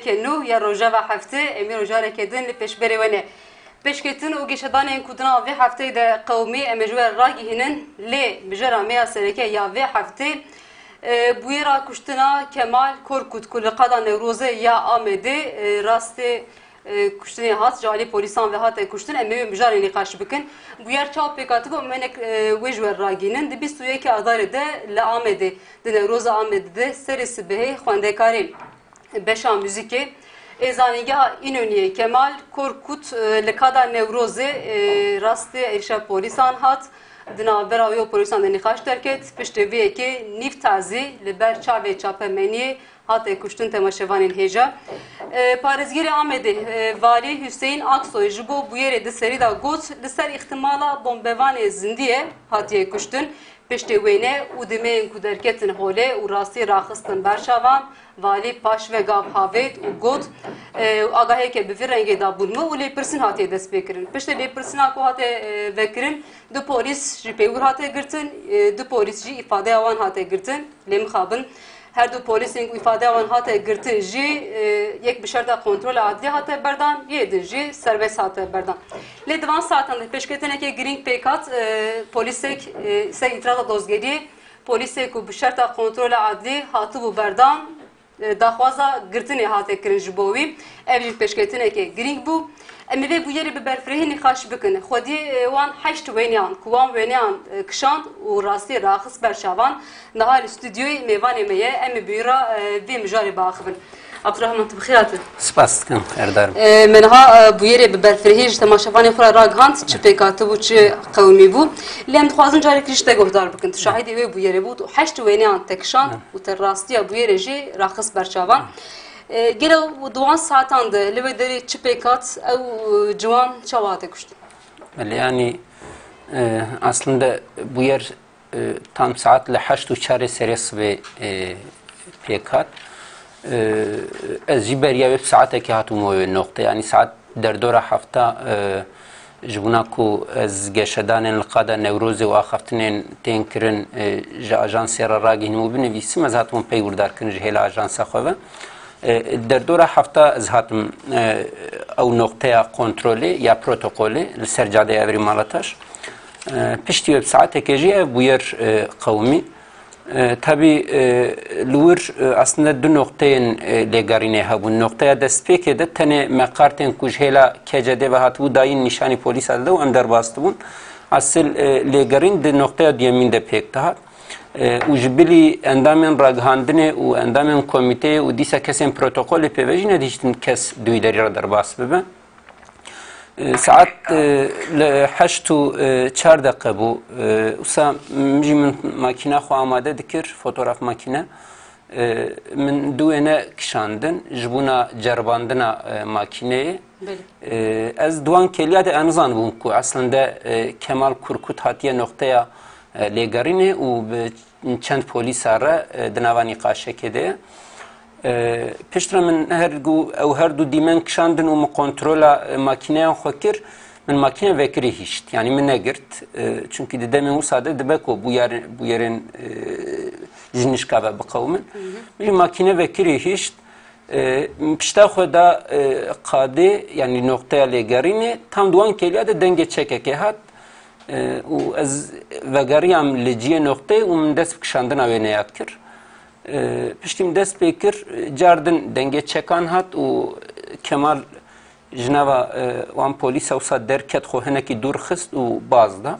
نو یا روزا و هفته امی روزا رکدن لپشبری ونه پشکتن و گشتان این کدنا و هفته ده قومی امجوار راگی هنن لی بجرامه سرکه یا و هفته بویرا کشتنا کمال کرکوت کل قدان نوروزه یا آمده راست کشتنی هات جالی پلیسان و هات کشتن امی مجاری نقاش بکن بویر چاپ بکاتبو منک وجور راگینن دی 21 آذار ده لآمده ده نوروز آمده ده سرس به خواندکاری بشام موزیک ازانیگاه اینونیه کمال کرکوت لکادا نوروزه راست ارشاد پلیسان هات دنا براوی پلیسان نقاش درکت پشتویه که نیف تازی لبر چاوی چاپمنی هات کشتن تماشاوانین هجا پارزگیر آمده والی حسین آکسوی جبو بویره ده سری دا گوت لسر احتمالا بمبوان زندیه هاتیه کشتن پشتوینه و دمین کودرکتن هوله و راستی راخستن برشاوان والی پاش و گاو هاوید و گوت آگاهی که بفر رنگی دا بولمه و لی پرسین هاتی دست بکرن پشت لی پرسین آکو هاتی بکرن دو پولیس جی پیور هاتی گرتن دو پولیس جی ifade آوان هاتی گرتن لی مخابن her du polisin ifade avan hate girtin jî yek bi şerta kontrol adli hate berdan yedin jî serbest hate berdan. Lê divan satan de peşketeneke giring pêkat polisek se îtirada dozgerî polisek ku bi şerta kontrol adli hatibû berdan daxwaza girtinê hate kirin ji bo wî ev jî peşketeneke giring bû. Em vê bu yerê bi berfirehî nîqaş bikin. Xwedî wan heşt wêneyan ku wan wêneyan kişand û rastî raxist berşavan niha li stûdyoyê mêvanê me ye em bîra vê mijarê biaxivin. Abdurrahman tu bixêr hatî. Spas dikim erdarim. Me niha bu yerê bi berfirehî ji temaşavanê xwe re ragihand çi pêkatibû çi qewmî bû. Lê em dixwazin carekî ji te guhdar bikin. Tu şahîdê wê bu yerê bû û heşt wêneyan te kişand û te rastiya bu yerê jî raxist berşavan. Gele duan saatan de leve deri çıpekat ev civan çavate kuştu. Yani aslında bu yer tam saatle 8:04 seres ve pekat ez jiberiya ve saateki hatum ve nokta yani saat derdora hafta jibuna ku ez geşedanen lqada nevroze ve akhaftin tenkirin ajans ragin mu binivisim ez hatum peywurdar kin jhela ajans xwe derdora hafta ez hatim ew noktaya kontrolê ya protokolê li ser cadê Evrî Malataş piştî wê saetekê jî ev bûyer qewmî tabii li wir aslında du nokteyên lêgerînê hebûn noktaya destpêkê de tenê meqartên ku ji hêla KCD ve hatibû dayîn nîşanî polîsa de û em derbas dibûn asıl lêgerîn di noktaya duyemîn de pêk dihat û ji bilî endamên ragihandinê û endamên komîteyê û dîsa kesên protokolê pêvejî nedîştin kes duyî derî re derbas bibe. Saat li 8:04 bû wisa jî min makîna xwe amade dikir fotoğraf makîne min du wêne kişandin ji bûna ceribandina makîneyê ez duan keliya de enizan bûm ku aslında Kemal Kurkut hatiye noktaya lêgerînê û bi çend polîsa re di nava nîqaşekê de piştre min her du dîmen kişandin û min kontrola makîneyan xwe kir min makîne vekirî hîşt yani min negirt çünkü di demên wisa de dibe ku bu yerên ji nişkave biqewmin min makîne vekirî hîşt pişta xwe da qadê yani noktaya lêgerînê tam duan keliya de dengê çekekê hat û ez vegeriyam li ciyê noktayê û min dest bi kişandina wê neyat kir piştî min dest pê kir cardin dengê çekan hat û Kemal ji nava wan polîsa wisa derket xwe hinekî dûr xist û baz da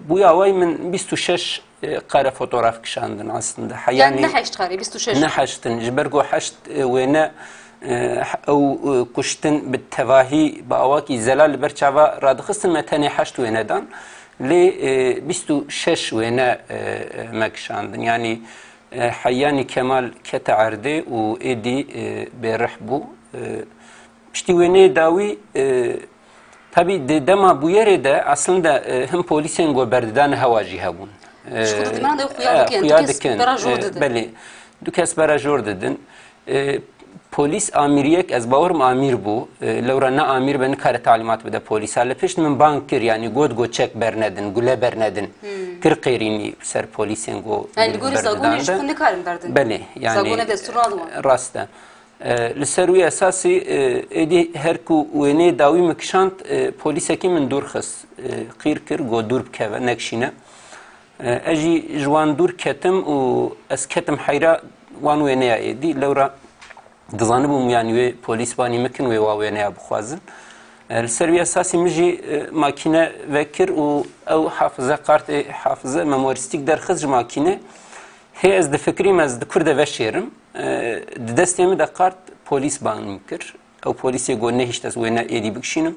bûya way min 26 qare fotoğraf kişandin aslında yani ne heşt qare 26 ne heştin ji ber ku heşt wêne ew kuştin bi tevahî bi awakî zelal li ber çava radixistin me tenê heşt wênedan lê 26 wêne me kişandin yani Hayyanî Kemal kete erdê û êdî bêrih bû piştî wêneyê dawî tabii di dema bu yerê de aslında him polîsên goberdidanê hewa jî hebûn xuya dikin belê du kes bera jor didin polis amiriyek ez bawerim amîr bû lewra ne amîr be nikare talîmat bide polîsa li pişt min bang kir yani got goçek bernedin gule bernedin kir qêrînî ser polîsên go yani gorî zagonê ji xwe nikarin berdin belê yani rast e لسروی اساسی ادی هر کو ونی داوی مکشانت پلیس کی من دور خس قیر کر گو دور بکه نکشینه اجی جوان دور کتم و اس کتم حیرا وان ونی ادی لورا دزانبم یعنی پلیس بانی مکن و ونی بخوازن لسروی اساسی مجی ماکینه وکر و او حافظه قارت حافظه مموریستیک در خز ماکینه هی از دفکریم از دکرده وشیرم دستیمی دا قارت پلیس بانیم کر او پلیسی گو نهیشت از وینا ایدی بکشینم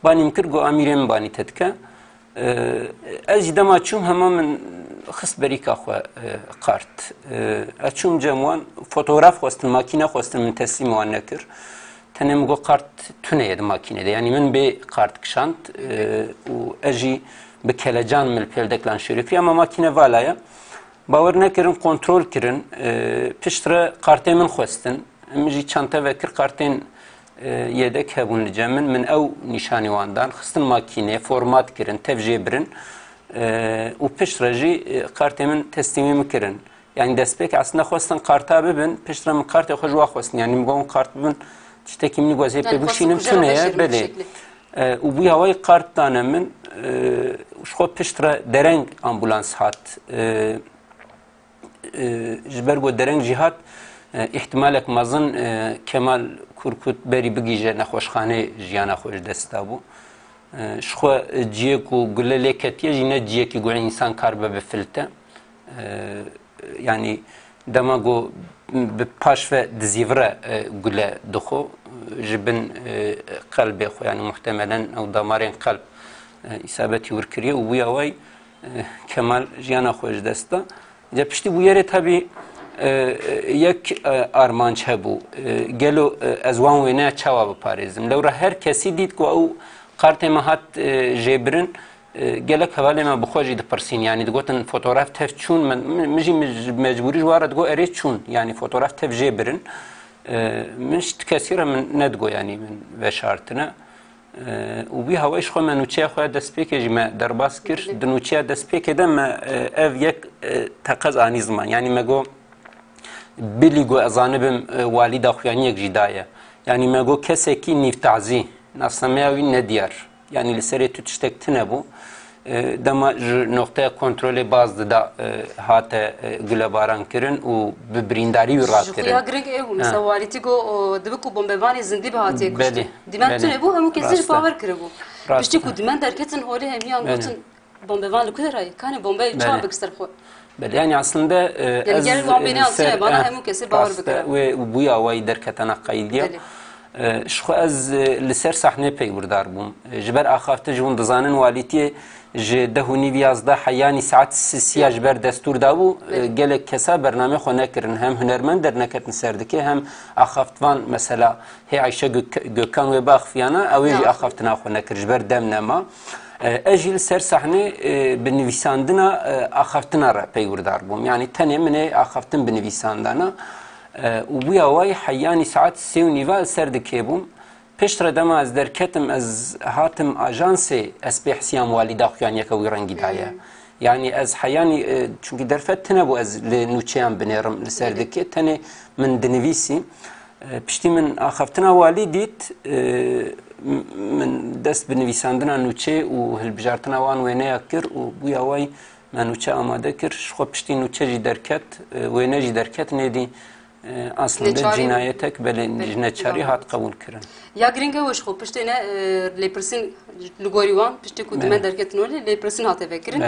بانیم کر گو امیریم بانی تدکه از دما چوم همه من خست بریکا خو قارت اچوم جموان فوتوغراف خواستم ماکینه خواستم من تسلیم وان نکر تنم گو قارت تونه ید ماکینه ده یعنی من به قارت کشاند و اجی به کلجان مل پیلدکلان شریفی اما ماکینه والایه باور نکردن کنترل کردن پشتره قارتی من خواستن مجی چانتا وکر قارتین یدک هبون لجمن من او نشانی واندان خستن ماکینه فرمات کردن تفجیه برن و پشتره جی قارتی من تسلیمی میکردن yani despek aslında xwestin qarta bibin piştre min qartê xwe ji wa xwestin yani min gon qart bibin tiştekî min gwazê pê bişînim tuneye belê û bu hawayê qart dane min ji xwe piştre dereng ambulans hat ji ber got dereng jî hat ihtimalek mezin Kemal Kurkut berî bigîje nexweşxanê jiyana xwe ji dest da bû ji xwe ciyek û gule lê ketiye jî ne ciyekî got însan kar be bifilite yani dema go bi paş ve dizîvire gule dixo ji bin qalbê xwe yani muhtemelen ew damarên qalb isabetî wirkiriye û bûya way Kemal jiyana xwe ji dest da ya piştî bû yerê tabii yek armanc hebû gelo ez wan wêne çawa biparêzim lewra her kesî dît ku ew qartê me hat jêbirin gelek hevalê me bixwe jî dipirsîn yani digotin fotoğraf tev çûn min jî mecbûrî ji wara digo erê çûn yani fotoğraf tev jêbirin min ji tikesî re min nedigo yani min veşartine û bî hawayê ji xwe me nûçeya xwe destpêkê jî me derbas kir di nûçeya destpêkê de me ev yek teqez anî ziman yani me got bilî got ez zanibim walîda xuyaniyek jî daye yani me got kesekî nîvtezî nasnameya wî nediyar yani li serê tu tiştek tune bû dema ji noxteya kontrolê baz dida hate gulebaran kirin û bi birîndarî wî rakirin. Xuya girêk ew mesela walîtî got dibe ku bombevanê zindî bi hatiye kuştin. Dîmen tune bû hemû kesî ji bawer kiribû. Piştî ku dîmen derketin holê hemiyan gotin bombevan li ku derayê kanê bombeyê çawa bikser xwe. Beli yani aslında yani gel wan bêne asîye bana hemû kesî bawer bikire. Ve bûya way derketena qayîdiye. شخو از لسر صحنه پیوردار بوم جبر آخافته جون دزانن والیتی ج دهونی ویازده حیانی ساعت سیا جبر دستور داو گله کسا برنامه خو نکرن هم هنرمند در نکتن سردکی هم آخافتوان مثلا هی عایشه گوکان و باخفیانا اوی آخافتنا خو نکر جبر دم نما اجل سر صحنه بنویساندنا آخافتنا را پیوردار بوم یعنی تنه من آخافتن بنویساندنا و بویا وای حیانی ساعت 3:30 سردکی بوم پشتر دما از درکتم از هاتم آژانس اسپی حسیام والیدا خویان یک وی رنگی دایه yani az hayani çünkü derfet tane bu az nûçeyan binerim serdeki tane min dinivisi pişti min axaftına vali dit min dest binivîsandina nûçe û hilbijartina wan wêne yakir û bu yaway me nûçe amade kir xwe piştî nûçe jî derket wêne jî derket nedî aslında cinayetek belê neçarî hat qebûl kirin. Ya giringe weş xwe piştî ne lêpirsin li gorî wan piştî ku dime derketin olê lêpirsin hate vekirin.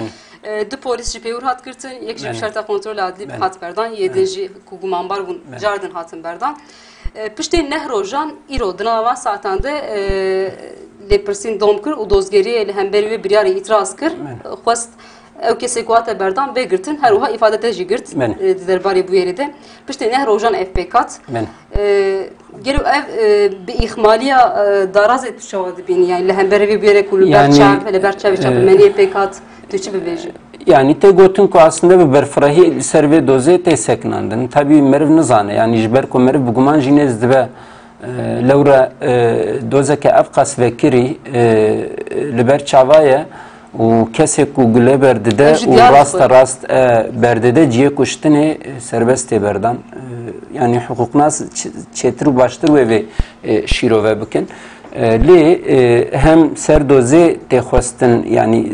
Du polis jî pêwir hat girtin, yek jî şerta kontrol adlî hat berdan, yedin jî ku gumanbar bûn cardin hatin berdan. Piştî neh rojan îro di nava satan de lêpirsin dom kir û dozgeriyê li hemberî wê biryarê îtiraz kir. Xwest ew kesê ku hate berdan bê girtin her wiha îfade te jî girt di derbarê bû yerê de. Piştî neh rojan ev pêk hat. Gelo ev bi îxmaliya darazê tu çawa dibînî yani li hemberî wê bûyerê ku li berçav li berçavê çavmeniyê pêk hat tu çi bibêjî? Yani te gotin ku aslında bi berfirahî ser vê dozê tê sekinandin. Tabii meriv nizane yani ji ber ku meriv bi guman jî nêz dibe lewra dozeke ev qas vekirî li ber çava ye و کسی کو گله بردده و راست بردده جیه کشتنه سربست بردن yani hukuk nas çetru baştır ve şirove bükün li hem serdoze texwastin yani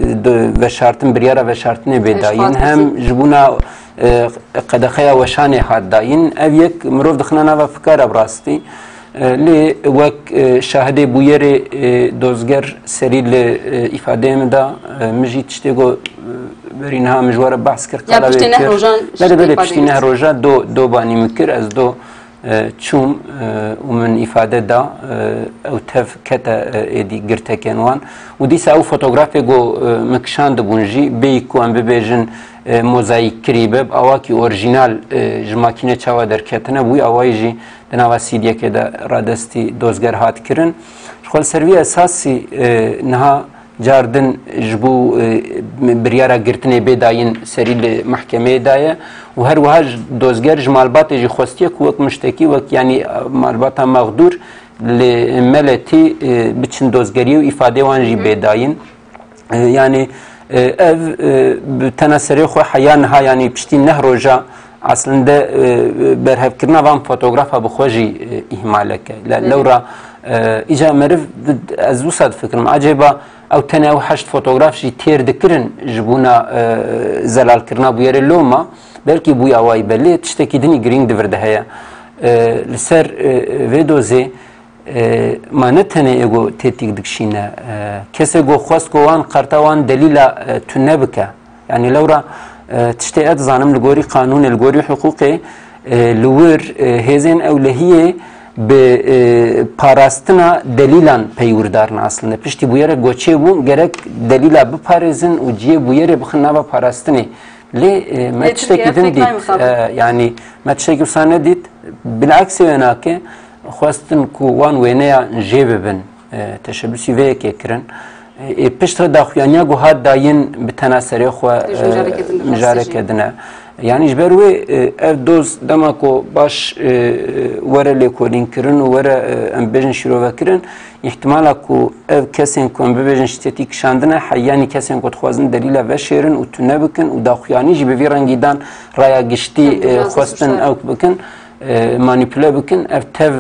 ve şartın bir yara ve şartını bedayin hem jibuna qadaxaya ve şane haddayin ev yek mirov dixna nava fikar abrasti li vek şahide bu yere dozger seril ifade da mijit işte go برینها مجوار بحث کرد یا پشت نه روزان بله پشت نه روزان دو بانی مکر از دو چوم ومن ifade da او تف کتا ادی گرته کنوان و دیس او فوتوگرافی گو مکشاند بونجی بیکو ام ببیجن موزاییک کریبه اواکی اورجینال جماکینه چاوا در کتنه بوی اوایجی دنوا سیدیه که دا رادستی دوزگر هات کرن خال سروی اساسی نها جاردن جبو بریارا گرتنه بداین سریل محکمه دایه و هر وهاج دوزگر جمالبات جی خوستیه کوک مشتکی وک یعنی مالباتا مغدور لملتی بچن دوزگری و ifade وان جی بداین yani ev tenaseri xo hayan ha yani pişti nehroja aslında berhevkirna van fotoğrafa bu xoji ihmaleke lawra ica merv az usad fikrim acaba او تنه او هشت فوتوگراف جی تیر دکرن جبونا زلال کرنا بویره لوما بلکی بوی اوای بلی تشتکی دنی گرینگ دورده هیا لسر ویدوزی ما نتنه ایگو تیتیک دکشینه کسی گو خواست گوان قرطوان دلیلا تنه بکه یعنی لورا تشتی اد زانم لگوری قانون لگوری حقوقی لور هزین اولهیه به پاراستنا دلیلان پیوردارن aslında pişti bu yere göçe bu gerek delila bu parazın uciye bu yere bıxna ve parastını le meçteki din dit yani meçteki sana dit bilaks yenake xwastin ku wan wenaya jebeben teşebbüsü ve ekran piştre da xuyanya go had dayin bi tenaseri xwa mücarekedine yani jberwe ev doz demako baş were lekolin kirin were embejin şirova kirin ihtimala ku ev kesin ku embejin ştetik şandına hayani kesin ku xwazin delila ve şerin u tune bikin u da xuyani jibe vi rangidan raya gişti xwastin ev bikin manipüle bikin ev tev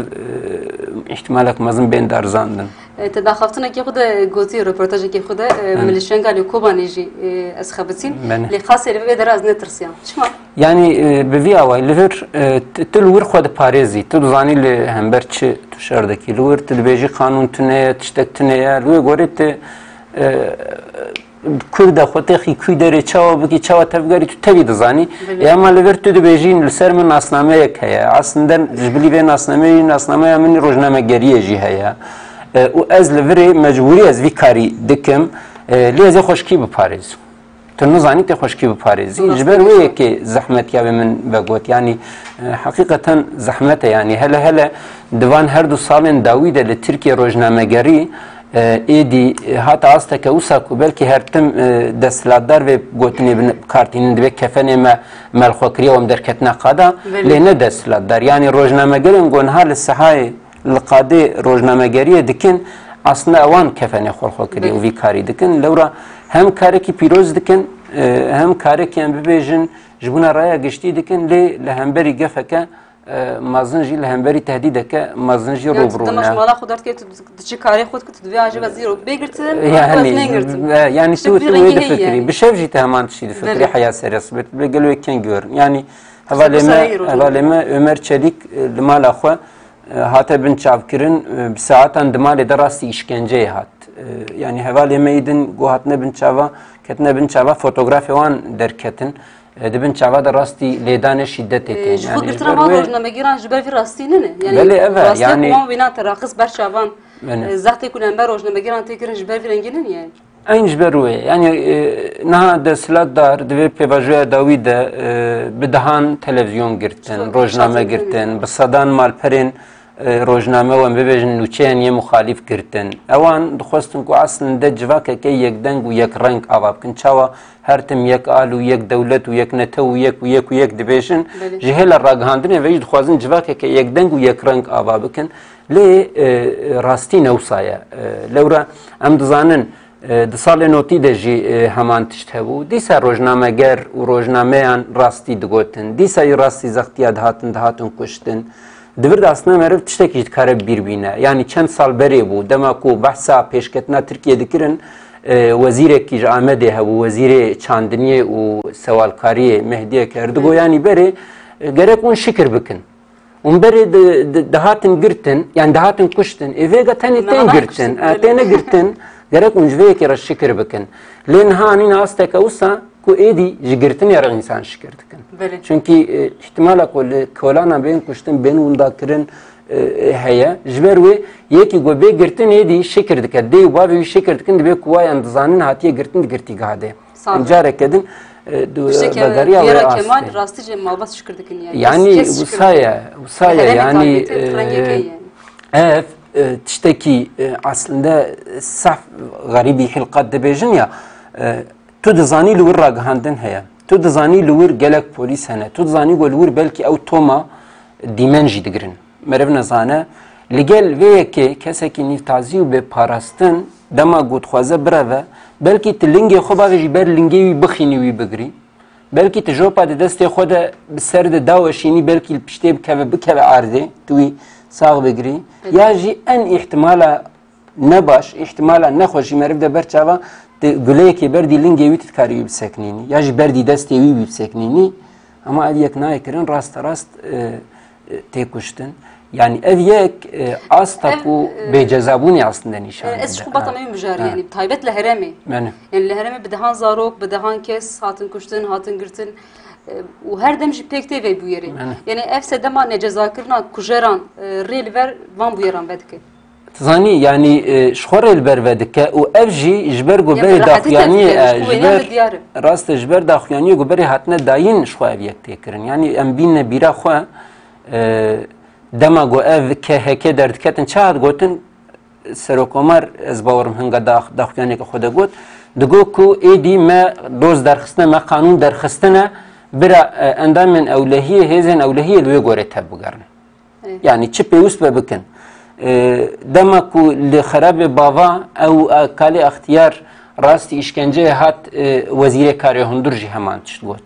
ihtimalak mazın ben darzandın تداخلتنا كي خد قلتي ريبورتاج كي خد مليشان قالوا كوباني جي اسخبتين اللي خاصه اللي دراز نترسيان شما يعني بفي اواي ليفر تلور خد باريزي تلزاني لهمبرتش تشاردكي لور تلبيجي قانون تنه تشتك تنه لو غوريت كردا خوتخي كودري چاو بكي چاو تفغاري تو تبي دزاني يا ما ليفر تدبيجين لسر من اسنامه هيا اصلا جبلي بين اسنامه من روزنامه گريه جي هيا و از لوری مجبوری از ویکاری دکم لیزه خوشکی بپاریز تو نزانی تی خوشکی بپاریزی جبر ویه که زحمت یا من بگوت یعنی حقیقتا زحمت یعنی هلا دوان هر دو سالن داوید ل ترکیه روزنامه‌گری ایدی حتی است که اوساکو بلکه هر تم دستلادار و گوتنی کارتینن دو کفنه ما ملخوکری و مدرکتنا قادا لینه دستلادار یعنی روزنامه‌گرین گونها لسحای لقاده روزنامه‌گری دکن اصلا اوان کفنه خورخوکری و ویکاری دکن لورا هم کاری کی پیروز دکن هم کاری کی ام ببیجن جبونا رایا گشتی دکن لهمبری گفکه مازنجی لهمبری تهدیدکه مازنجی روبرو تماش مالا خودت که چی کاری خود که تدوی عجب زیرو بگرتن yani تو öyle fikri bir şey jite hemen çiğdi fikri hayat serisi begelo ken gör yani havaleme Ömer Çelik limal axwa hatta bin çavkirin saatan dimale derasti işkenceye hat yani heval yemeydin guhatne bin çava ketne bin çava fotoğrafi wan derketin dibin çava da rasti ledane şiddet etin yani خود گرتنا ما روزنامه‌گیران جبر في راستینه yani بله evet yani ما بنا تراقص برشاوان زختی کنن بر روزنامه‌گیران تکرن جبر فرنگینن yani این جبروه yani نه دستلات دار دوی پیواژوی داوید بدهان تلویزیون گرتن روزنامه گرتن بصدان مالپرین روزنامه و ببیجن نوچین یه مخالف گرتن اوان دخواستن کو اصلا جواکه که یک دنگ و یک رنگ آواب کن چاوا هر تم یک آل و یک دولت و یک نتو و یک دبیجن جهل راگهاندنه وی دخواستن جواکه که یک دنگ و یک رنگ آواب کن لی راستی نوسایه لورا ام دزانن di salê notî de jî heman tişt hebû. Dîsa rojnameger û rojnameyan rastî digotin. Dîsayî rastî zextiya dihatin kuştin. Divir aslında meriv tiştekî dikare bîr bîne. Yani çend sal berê bû. Dema ku behsa pêşketina Tirkiye dikirin wezîrekî ji Amedê hebû, wezîrê çandiniyê û sewalkariyê Mehdiye kerdigo. Yani berê gerek hûn şikir bikin. Berê dihatin girtin, yani dihatin kuştin. Vêga tenê tên girtin. Têne girtin. Gerek hûn ji vê yekê re şikir bikin. Lê niha anîne asteke wisa ku êdî ji girtinê re însan şikir dikin. Çünkü ihtimala ku li kolana bên kuştin bên wenda kirin heye. Ji ber wê yekî ku bê girtin êdî şikir dike. Dê û bavê wî şikir dikin divê ku wayan dizanin hatiye girtin di girtîgah de. Careke din Bedariya ve Kemal rastıca malbas şükür dikin yani. Yani bu saya yani ev tişteki aslında saf garibi hilqat dibêjin ya tu dizanî li wir ragihandin heye. Tu dizanî li wir gelek polîs hene. Tu dizanî ku li wir belkî ew toma dîmen jî digirin. Meriv nezane li gel vê yekê kesekî nîvtazî û bêparastin dema gotxwaze bireve belkî tu lingê xwe bavê jî ber lingê wî bixînî wî bigirî. Belkî tu jopa di destê xwe de bi ser de daweşînî belkî li piştê bikeve ardê tu wî sağ bigirî. Ya jî en ihtimala ne baş, ihtimala nexweşî meriv de ber çava guleyekê berdî lingê wî dikarî wî biseknînî. Ya jî berdî destê wî wî biseknînî. Ama ev yek nayê kirin rast tê kuştin. Yani ev yek asta ku bêcezabûnê aslında nîşan dide. Ez şixwe bata me mijarî yani taybet li herêmê. Yani li herêmê bi dehan zarok, bi dehan kes hatin kuştin, hatin girtin û her dem jî pêk tê vê bûyerê. Yani ev sedema necezakirina kujeran rê li ber van bûyeran vedike. Tizanî yani ji xwe rê li ber vedike û ev jî ji ber goberê daxuyaniyê rast ji ber daxuyaniyê goberê hatine dayîn ji xwe ev yek tê kirin. Yani em bîne bîra xwe dema gu ev ke heke derdiketin çahat gotin serokomar ez bawerim hinga daxuyaneke xwe de got digo ku êdî me doz derxistine me qanûn derxistine bira endamên ewlehiyê hêzên ewlehiyê li wê gorê teb bigerin. Yani çi pêwîst be bikin. Dema ku li xerabê bava ew kalê ixtiyar rastî îşkenceyê hat wezîrê karê hundir jî heman tişt got.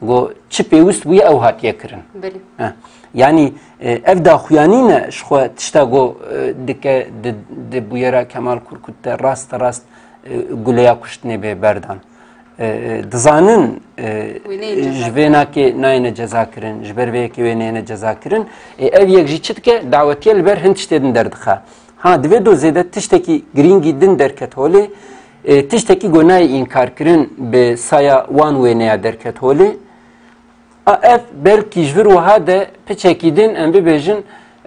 Go çi pêwîst bûye ew hatiye kirin. Yani ev daxuyanîne ji xwe tişta got dike di bûyera Kemal Kurkut de rast guleya kuştinê bê berdan. Dizanin ji vê nakê nayêne ceza kirin, ji ber vê yekê wê neyêne ceza kirin. Ev yek jî çi dike dawetiye li ber hin tiştê din derdixe. Ha divê dozê de tiştekî girîngî din derket holê tiştekî gonayê înkar kirin bi saya wan wêneya derket holê. Ev belkî ji vir wiha de piçekî din em bibêjin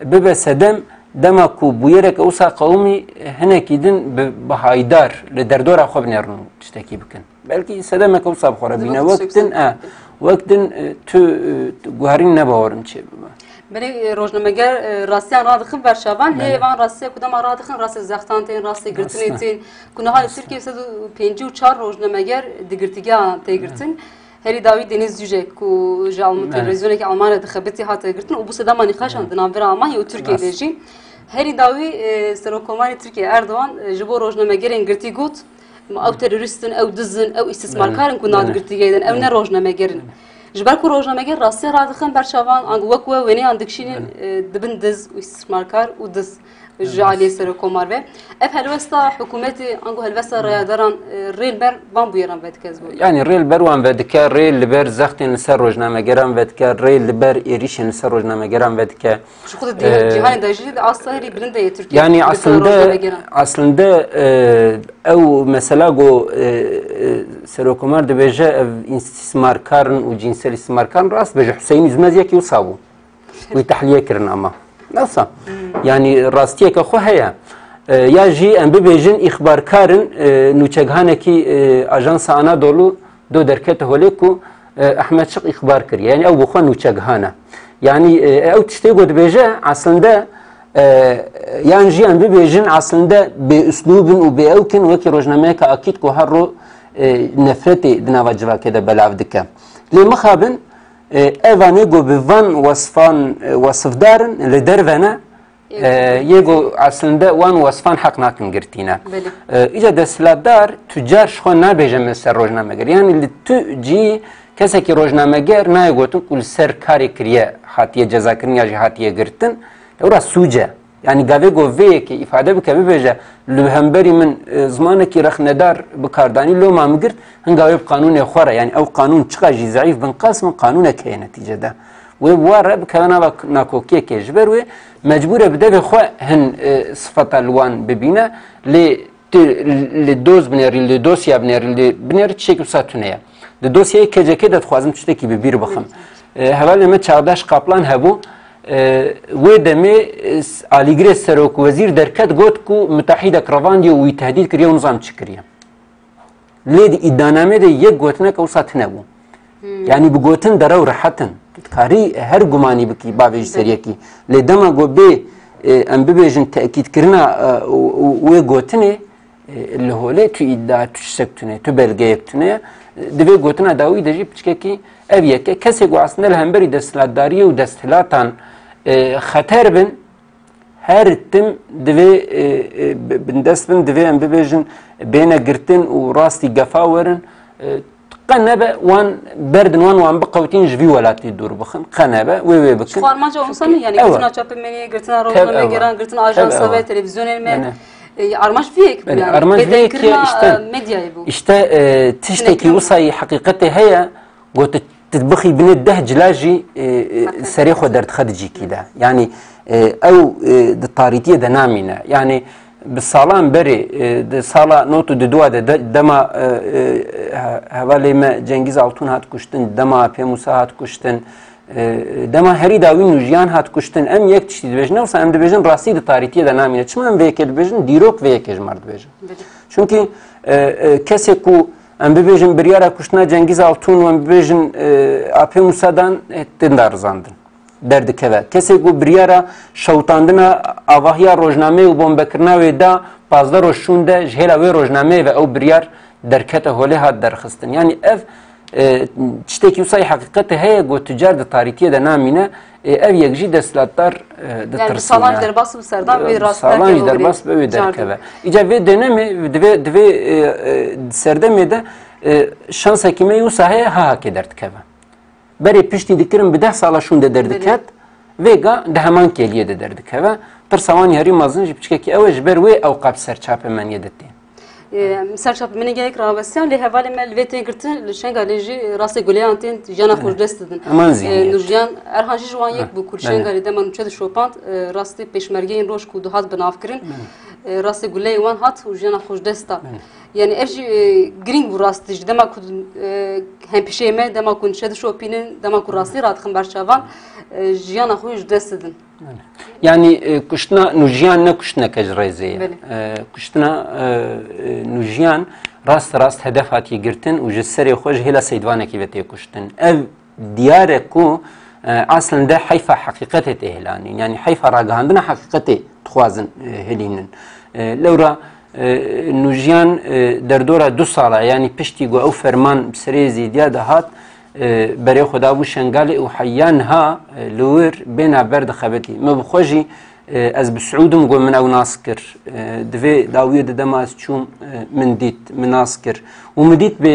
bibe sedem dema ku bûyereke wisa qewmî hinekî din bi haydar li derdora xwe binêrin û tiştekî bikin. Belkî sedemeke wisa bixwara bîne wek din tu guherîn nebawerim çê bibe. Berê rojnameger rastiyan radixin berşavan lê van rastiya ku dema radixin rastê zextan tên rastê girtinê tên ku niha li Tirkiye 154 rojnameger di girtîgehan tê girtin. Herî dawî Deniz Yücek ku ji televizyonekî Almanya dixebitî hatiye girtin û bu sedema nîqaşan di navbera Almanya û Tirkiyeyê de jî herî dawî Serokkomarê Tirkiye Erdogan ji bo rojnamegerên girtî got ew teröristin, ew dizin, ew îstismarkarin ku nav girtîgehên ew ne rojnamegerin. Ji ber ku rojnameger rastiya radixin berçavan ang wek we wêneyan dikişînin dibin diz û îstismarkar û diz ji aliyê Serokkomar ve ev helwesta hikûmetê ango helwesta rayadaran rê li ber van bûyeran vedike bu. Yani rê li ber wan vedike, rê li ber zextên li ser rojnamegeran vedike, rê li ber êrişên li ser rojnamegeran vedike. Ji xwe de cîhanê de jî asla herî bilind ye Tirkiye. Yani aslında ew mesela go Serokkomar dibêje ev îstismarkarin û cinsel îstismarkarin rast bêje Hüseyin Üzmez yekî wisa bû. Wî tehliye kirin ama. Nasıl? Yani rastiyeke xwe heye. Ya jî em bibêjin îxbarkarin nûçeghanekî Ajansa Anadolu do derkete holê ku Ahmed Şık îxbar kiriye. Yani ew bi xwe nûçeghane. Yani ew tiştê got dibêje aslında yan jî em bibêjin aslında bê üslûbin û bê ewkin wekî rojnameyeka akîd ku her ro nefretê di nava civakê de belav dike. Lê mixabin evanê got bi van wasfdarin li derve ne یگو اصلا وان وصفان حق نکن گرتینا ایجا دستلاتدار تجار شخو نبیجه مثل روزنامه‌گر یعنی تو جی کسی که روزنامه‌گر نایگوتن کل سر کاری کریه حتیه جزا کرن یا حتیه گرتن اورا سوجه yani gave goveye ki ifade bike bibeje lühemberi min zamanı ki rexnedar bikardani lo mamgirt hengave kanun xora yani ev kanun çıka ji zayıf bin qasm kanun ke neticede ve bu ara bikana bak nakokiye ke jber ve mecbur bide ve xo hen sıfata lwan bibine le doz bineri le dosya bineri çekip satüneye de dosyayı keceke de xwazim tişteki bir baxım heval me çağdaş kaplan hebu و دمه آلیگری سروک وزیر درکت گفت که متحده کروانی و تهدید کریه و نظام چکریه. لید ادانامه ده یک گوتنه که وسط نبود. یعنی بگوتن داره و راحتن. کاری هر گمانی بکی باوی سریه کی. لیدما گو به ام ببیجن تأکید کرنا و گوتنه اللي هو له تو ادعا تو سکتونه تو بلگه یکتونه دوی گوتنه داوی دجی بچکه کی اویه که کسی گو اصلا الهمبری دستلاتداری و دستلاتان خطر بن هر تم دوی بندست بن دوی ام ببیجن بینه گرتن و راستی گفاورن قنبه وان بردن وان بقوتين جوي ولاتي دور بخن قنبه وي بكن خارماجه انسان يعني قرتنا چاپ منی قرتنا روزنامه گران قرتنا آژانس و تلویزیون me armaş fiyek yani armaş fiyek işte tişteki وصاي حقيقته هي قلت تطبخي بين الده جلاجي سريخ ودرت خدجي كده يعني او الطاريتيه دنامينا يعني بالصالان بري صاله نوتو دوا دما حوالی ما جنگیز آلتون هات کشتن دما پیموسا هات کشتن دما هری داوی نوجیان هات کشتن ام یک تشتی بجنه و سام دبجن راستی د تاریخی د نامینه چما ام ویکل بجن دیروک ویکج مرد بجن چونکی کسی کو ام بجن بریارا کشتنا جنگیز آلتون و ام بجن پیموسادان تندار زاندن درد کبه کسی کو بریارا شوتاندنا آواهیا روزنامه و بمبکرنا و دا پازده روشونده جهلا و روزنامه و او بریار درکته هوله هات درخستن یعنی اف تشتكي وصاي حقيقته هي جو تجار التاريخيه ده نامينه اف يجي دستلاتدار يعني صالح درباس بسردان و راست صالح درباس به دركبه اجا في دنمي دفي سردمي ده شانس حكيمه وصاي ها كدرتكبه بري پشتي دكرم بده سالا شون ده دردكت ويغا ده همان كليه ده دردكبه تر سواني هري مازن جبچكي اوج بر وي او قاب سر چاپ من يدتي مثلا شاب من جايك رابسيان اللي هفالي مال فيتين قرتن لشنغا ليجي راسي قوليان تين جانا خوش دستدن نورجان ارهانجي جوان يك بو كل شنغا اللي دما نشد شوبانت راستي بيشمرگين روش كو دوهات بنافكرين راسي قولي وان هات وجانا خوش دستا يعني اجي جرين بو راستي دما كو هم بيشيمه دما كو نشد شوبينن دما كو راسي رات خمبرشافان جانا خوش دستدن يعني كشتنا نوجيان نكشتنا كجريزية كشتنا نوجيان راست هدفات يقرتن وجسري خوش هلا سيدوانا كيفتي كشتن اف دياركو اصلا ده حيفا حقيقته تهلاني يعني حيفا راقهاندنا حقيقته تخوازن هلينن لورا نوجيان دردورا 2 ساله يعني پشتي او فرمان بسريزي دياده هات برای خدا و شنگالی و حیان ها لور بین برد خبتی ما بخوجی از بسعودم گو من او ناسکر دوی داویه دم از چوم من دیت من ناسکر و مدیت به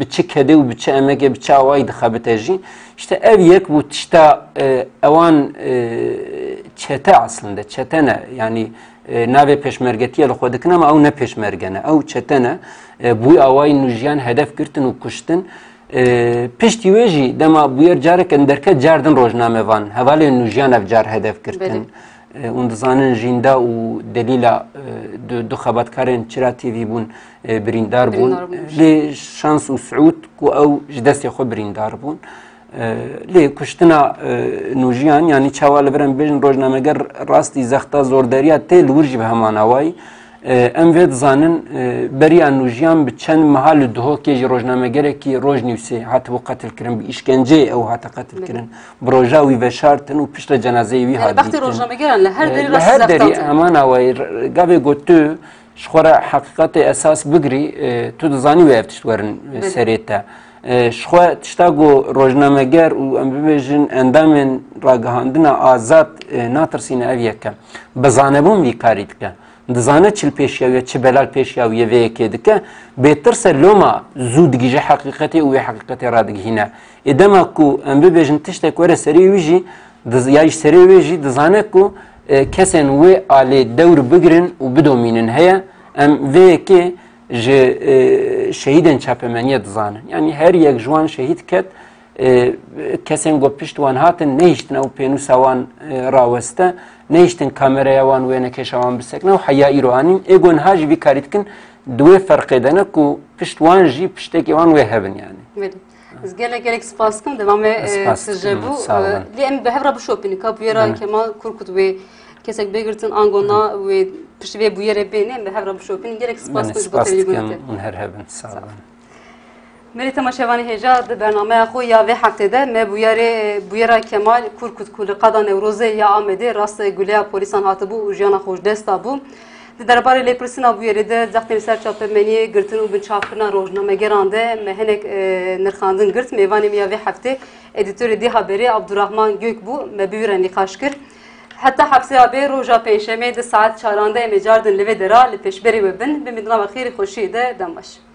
بچه کده و بچه امگه بچه آوای دخبته جی işte ev yek bu tişta evan çete aslında çete ne yani nave peşmergetiye lxodikna ama o ne peşmergene o çete ne bu avay nujiyan hedef girtin u kuştin پشتی ویجی دما بویر جاره کن درکت جاردن روزنامه وان حوالی نوجیان افجار هدف کردن اون دزانن جیندا و دلیلا دو خبرکارن چرا تیوی بون بریندار بون لی شانس و سعود کو او جدستی خو بریندار بون لی کشتنا نوجیان یعنی چاوال برن بیجن روزنامه گر راستی زختا زورداریات تل ورجی به همان آوای ام وید زانن بری انوجیان به چند محل دهو که روزنامه گره کی روز نیوسی حتی بو قتل کردن به اشکنجه او حتی قتل کردن بروجا وی وشارتن و پیش جنازه وی هادی وقتی روزنامه گرن لهر دری راست لهر دری امان اوای گاوی گوتو شخورا حقیقت اساس بگری تو دزانی و افتش ورن سریتا شخوا تشتاگو روزنامه‌گر و ام ببیجن اندامن راگهاندنا آزاد ناترسین اویه که بزانبون وی کارید که دزانه چل پیشیاویه چه بلال پیشیاویه وی که دکه بهتر سلوما زود گیجه حقیقتی و حقیقتی را دگهینه ادما کو ام ببیجن تشتک وره سری ویجی یاش سری ویجی دزانه کو کسن و آلی دور بگرن و بدومینن هیا ام وی که شهیدن چاپمنیه دزانن یعنی هر یک جوان شهید کد کسین گو پشتوان هاتن نیشتن او پینوساوان راوسته نیشتن کامرای وان و نکشوان بسکنه و حیائی روانیم ایگون هاج بی کاریت کن دوی فرق دنه کو پشتوان جی پشتکی وان و هبن یعنی از گلک سپاس کم دوام سجبو لیم به هفرا بشوپینی که بیرا کمال کرکت و کسک بگرتن آنگونا و پشتوی بیره بینه به هفرا بشوپینی گلک سپاس کم سپاس کم اون هر هبن سلام مری تماشاوانی هجا د برنامه خو یا و هفته ده me buyara Kemal Kurkut kul qada Newroze ya Amede rast gulya polisan hatibu u jana xoş desta bu di derbarê lêpirsîna buyerê de zextên ser çapemeniyê girtin û binçavkirina rojnamegeran de me hinek nirxandin girt mêvanê ya vê heftê edîtörê dê haberê Abdurrahman Gök bû me bîwîra nîqaş kir heta hepseya bê roja pênşemê di saet 4 em ê cardin li vê dera li pêşberê we bin bi midina xêrî xweşiyê de dem baş